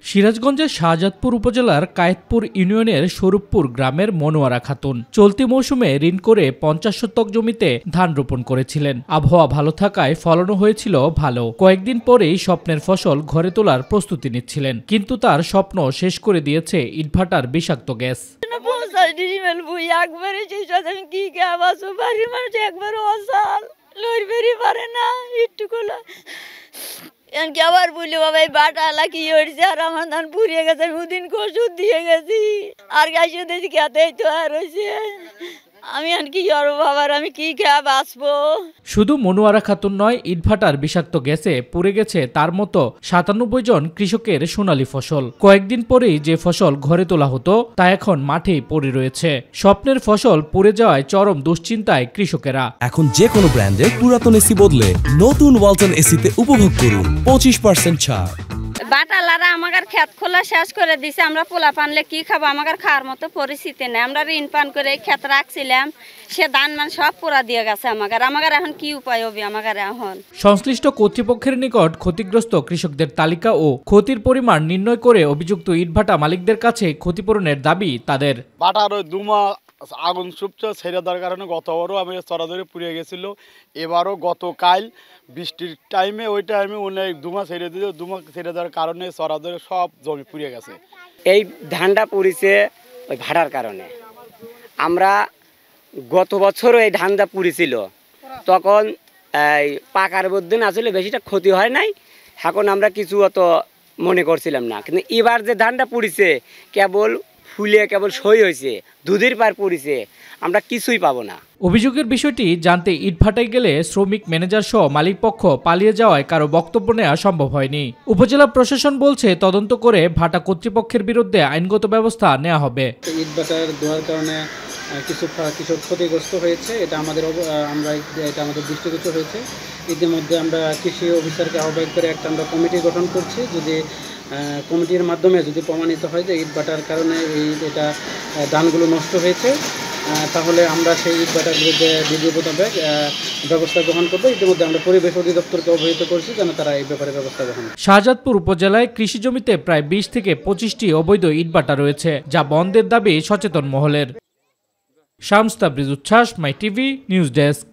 সিরাজগঞ্জের শাহজাদপুর উপজেলার কায়েতপুর ইউনিয়নের স্বরূপপুর গ্রামের মনোয়ারা খাতুন চলতি মৌসুমে ঋণ করে 50 শতক জমিতে ধান রোপণ করেছিলেন। আবহাওয়া ভালো থাকায় ফলনও হয়েছিল ভালো। কয়েকদিন পরেই স্বপ্নের ফসল ঘরে তোলার প্রস্তুতি নিচ্ছিলেন, কিন্তু তার স্বপ্ন শেষ করে দিয়েছে ইটভাটার বিষাক্ত গ্যাস। আবার বললি বাবা এই বাটা লাকি হয়েছে আর আমার ধান পুড়িয়ে গেছে, দুদিন ওষুধ দিয়ে গেছি আর গাছে দেখি খেতেই তো আর হয়েছে। আমি আর কি করবো বাবার, আমি কি খেয়ে বাঁচবো। শুধু মনোয়ারা খাতুন নয়, ইটভাটার বিষাক্ত গ্যাসে পুড়ে গেছে তার মতো 97 জন কৃষকের সোনালী ফসল। কয়েকদিন পরেই যে ফসল ঘরে তোলা হতো তা এখন মাঠেই পড়ে রয়েছে। স্বপ্নের ফসল পুড়ে যাওয়ায় চরম দুশ্চিন্তায় কৃষকেরা। এখন যে কোনো ব্র্যান্ডের পুরাতন এসি বদলে নতুন ওয়ালটন এসিতে উপভোগ করুন 25% ছাড়। বাটালারা আমাদের ক্ষেত খোলা শেষ করে দিছে, আমরা পোলা পানলে কি খাবো, আমাদের খাওয়ার মতো পরিস্থিতি নেই। আমরা ঋণ পান করে ক্ষেত রাখছিলাম, সে ধান মান সব পোড়া দিয়ে গেছে। আমাদের এখন কি উপায় হবে? আমাদের এখন সংশ্লিষ্ট কর্তৃপক্ষের নিকট ক্ষতিগ্রস্ত কৃষকদের তালিকা ও ক্ষতির পরিমাণ নির্ণয় করে অভিযুক্ত ইটভাটা মালিকদের কাছে ক্ষতিপূরণের দাবি তাদের। বাটার ওই দুমা আগুন সুপচা ছেড়ে দেওয়ার কারণে গতবারও আমি চড়াধরে পুড়িয়ে গেছিল, এবারও গতকাল বৃষ্টির টাইমে ওই টাইমে অনেক দুমা ছেড়ে দিল, দুমা ছেড়ে দেওয়ার কারণে চড়াধরে সব জমি পুড়িয়ে গেছে। এই ধানটা পুড়িছে ওই ভাড়ার কারণে। আমরা গত বছরও এই ধানটা পুড়িছিল, তখন এই পাকার মধ্যে না আসলে বেশিটা ক্ষতি হয় নাই, এখন আমরা কিছু অত মনে করছিলাম না। কিন্তু এবার যে ধানটা পুড়িছে কেবল ফুলে কেবল সই হয়েছে, দুধের পার পড়িছে, আমরা কিছুই পাবো না। অভিযোগের বিষয়টি জানতে ইটভাটায় গেলে শ্রমিক ম্যানেজার সহ মালিকপক্ষ পালিয়ে যাওয়ায় কারো বক্তব্য নেওয়া সম্ভব হয়নি। উপজেলা প্রশাসন বলছে তদন্ত করে ভাটা কর্তৃপক্ষের বিরুদ্ধে আইনগত ব্যবস্থা নেওয়া হবে। ইটভাটার দেওয়ার কারণে কিছু কৃষক ক্ষতিগ্রস্ত হয়েছে, এটা আমাদের দৃষ্টিগোচর হয়েছে। ইতিমধ্যে আমরা কৃষি অফিসারকে আহ্বান করে একটা আমরা কমিটি গঠন করছি। যদি কমিটির মাধ্যমে যদি প্রমাণিত হয় যে ইটভাটার কারণে এটা ধানগুলো নষ্ট হয়েছে, তাহলে আমরা সেই ইটভাটার বিরুদ্ধে বিধি মোতাবেক ব্যবস্থা গ্রহণ করবো। ইতিমধ্যে আমরা পরিবেশ অধিদপ্তরকে অবহিত করছি যেন তারা এই ব্যাপারে ব্যবস্থা গ্রহণ করে। শাহজাদপুর উপজেলায় কৃষি জমিতে প্রায় 20 থেকে 25টি অবৈধ ইটভাটা রয়েছে, যা বন্ধের দাবি সচেতন মহলের। শামস তাবরিজ উচ্ছ্বাস, মাই টিভি নিউজ ডেস্ক।